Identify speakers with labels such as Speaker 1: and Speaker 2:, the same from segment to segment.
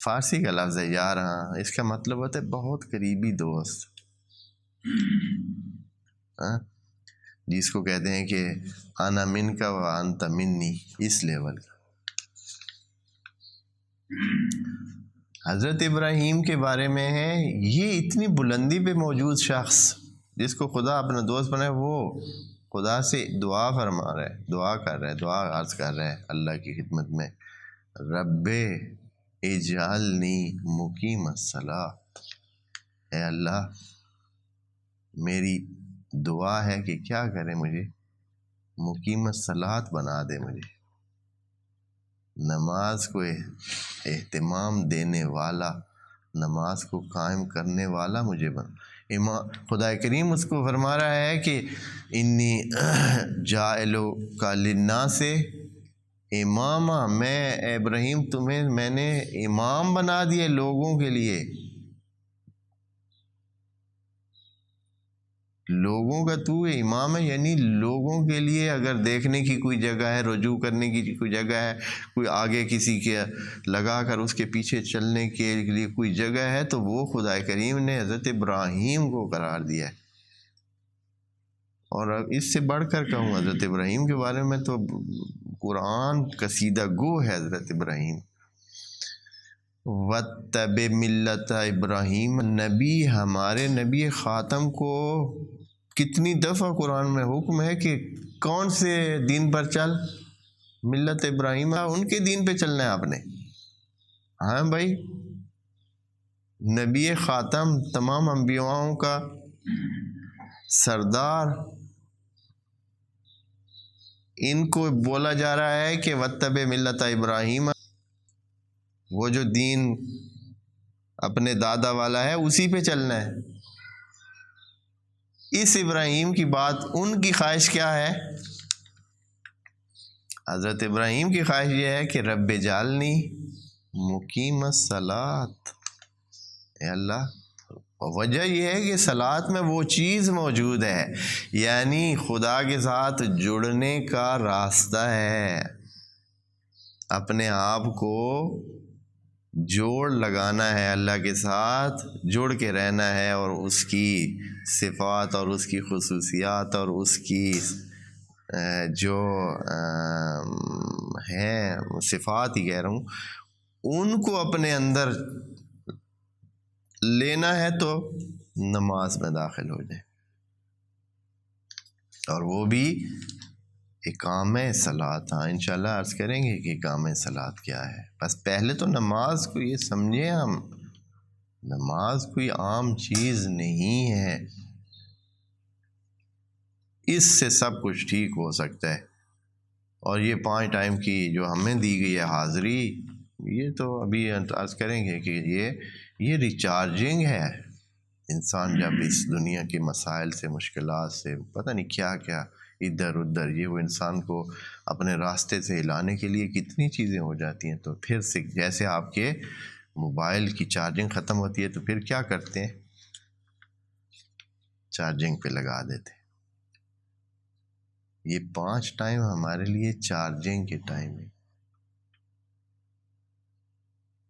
Speaker 1: فارسی کا لفظ ہے یار، ہاں، اس کا مطلب ہوتا ہے بہت قریبی دوست، ہاں، جس کو کہتے ہیں کہ انا من کا و انت منی، اس لیول کا۔ حضرت ابراہیم کے بارے میں ہے، یہ اتنی بلندی پہ موجود شخص جس کو خدا اپنا دوست بنائے، وہ خدا سے دعا فرما رہا ہے، دعا کر رہا ہے، دعا عرض کر رہا ہے اللہ کی خدمت میں، رب اجعلنی مقیم الصلاۃ، اے اللہ میری دعا ہے کہ کیا کرے، مجھے مقیم الصلاۃ بنا دے، مجھے نماز کو اہتمام دینے والا، نماز کو قائم کرنے والا مجھے خدا کریم اس کو فرما رہا ہے کہ انی جاعلک للناس امامہ، میں ابراہیم تمہیں میں نے امام بنا دیا لوگوں کے لیے، لوگوں کا تو امام ہے، یعنی لوگوں کے لیے اگر دیکھنے کی کوئی جگہ ہے، رجوع کرنے کی کوئی جگہ ہے، کوئی آگے کسی کے لگا کر اس کے پیچھے چلنے کے لیے کوئی جگہ ہے، تو وہ خدا کریم نے حضرت ابراہیم کو قرار دیا ہے۔ اور اب اس سے بڑھ کر کہوں حضرت ابراہیم کے بارے میں تو قرآن قصیدہ گو ہے حضرت ابراہیم۔ وَاتَّبِعْ مِلَّةَ ابراہیم، نبی ہمارے نبی خاتم کو کتنی دفعہ قرآن میں حکم ہے کہ کون سے دین پر چل، ملت ابراہیم، ان کے دین پہ چلنا ہے آپ نے۔ ہاں بھائی، نبی خاتم، تمام انبیاؤں کا سردار، ان کو بولا جا رہا ہے کہ وَاتَّبِعْ مِلَّةَ ابراہیم، وہ جو دین اپنے دادا والا ہے اسی پہ چلنا ہے۔ اس ابراہیم کی بات، ان کی خواہش کیا ہے؟ حضرت ابراہیم کی خواہش یہ ہے کہ رب اجعلنی مقیم الصلاۃ، اے اللہ، وجہ یہ ہے کہ صلاۃ میں وہ چیز موجود ہے، یعنی خدا کے ساتھ جڑنے کا راستہ ہے، اپنے آپ کو جوڑ لگانا ہے، اللہ کے ساتھ جڑ کے رہنا ہے، اور اس کی صفات اور اس کی خصوصیات اور اس کی جو ہیں صفات ہی کہہ رہا ہوں، ان کو اپنے اندر لینا ہے تو نماز میں داخل ہو جائے، اور وہ بھی اقامہ صلاۃ۔ ہاں انشاءاللہ عرض کریں گے کہ اقامہ صلاۃ کیا ہے، بس پہلے تو نماز کو یہ سمجھیں، ہم نماز کوئی عام چیز نہیں ہے، اس سے سب کچھ ٹھیک ہو سکتا ہے۔ اور یہ 5 ٹائم کی جو ہمیں دی گئی ہے حاضری، یہ تو ابھی عرض کریں گے کہ یہ ریچارجنگ ہے۔ انسان جب اس دنیا کے مسائل سے، مشکلات سے، پتہ نہیں کیا کیا ادھر ادھر، یہ وہ انسان کو اپنے راستے سے ہلانے کے لیے کتنی چیزیں ہو جاتی ہیں، تو پھر سے جیسے آپ کے موبائل کی چارجنگ ختم ہوتی ہے تو پھر کیا کرتے ہیں، چارجنگ پہ لگا دیتے ہیں۔ یہ 5 ٹائم ہمارے لیے چارجنگ کے ٹائم ہے،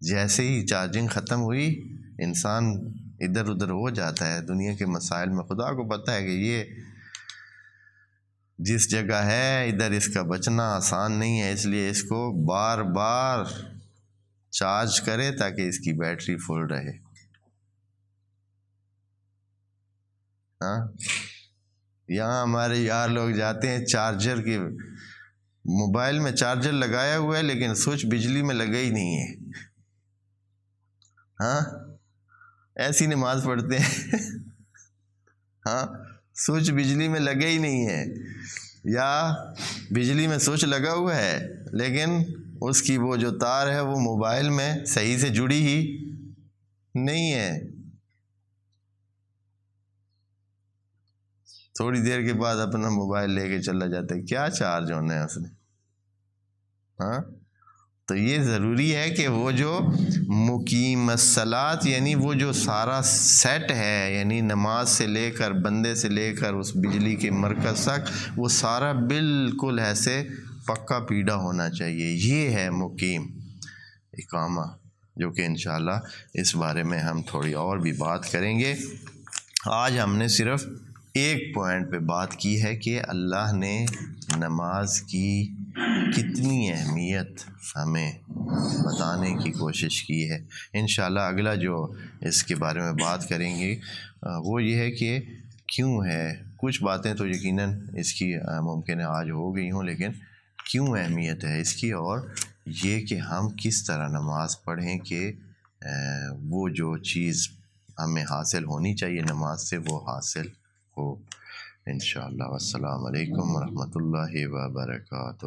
Speaker 1: جیسے ہی چارجنگ ختم ہوئی انسان ادھر ادھر ہو جاتا ہے دنیا کے مسائل میں۔ خدا کو پتہ ہے کہ یہ جس جگہ ہے ادھر اس کا بچنا آسان نہیں ہے، اس لیے اس کو بار بار چارج کرے تاکہ اس کی بیٹری فل رہے۔ ہاں، یہاں ہمارے یار لوگ جاتے ہیں چارجر کے، موبائل میں چارجر لگایا ہوا ہے لیکن سوئچ بجلی میں لگا ہی نہیں ہے، ہاں ایسی نماز پڑھتے ہیں ہاں، سوئچ بجلی میں لگا ہی نہیں ہے، یا بجلی میں سوئچ لگا ہوا ہے لیکن اس کی وہ جو تار ہے وہ موبائل میں صحیح سے جڑی ہی نہیں ہے، تھوڑی دیر کے بعد اپنا موبائل لے کے چلا جاتا ہے، کیا چارج ہونا ہے اس نے، ہاں۔ تو یہ ضروری ہے کہ وہ جو مقیم الصلاۃ، یعنی وہ جو سارا سیٹ ہے، یعنی نماز سے لے کر، بندے سے لے کر اس بجلی کے مرکز تک، وہ سارا بالکل ایسے پکا پیڑا ہونا چاہیے، یہ ہے مقیم اقامہ۔ جو کہ انشاءاللہ اس بارے میں ہم تھوڑی اور بھی بات کریں گے۔ آج ہم نے صرف ایک پوائنٹ پہ بات کی ہے کہ اللہ نے نماز کی کتنی اہمیت ہمیں بتانے کی کوشش کی ہے۔ انشاءاللہ اگلا جو اس کے بارے میں بات کریں گے وہ یہ ہے کہ کیوں ہے، کچھ باتیں تو یقیناً اس کی ممکن ہے آج ہو گئی ہوں، لیکن کیوں اہمیت ہے اس کی، اور یہ کہ ہم کس طرح نماز پڑھیں کہ وہ جو چیز ہمیں حاصل ہونی چاہیے نماز سے وہ حاصل ہو انشاءاللہ۔ والسلام علیکم ورحمۃ اللہ وبرکاتہ۔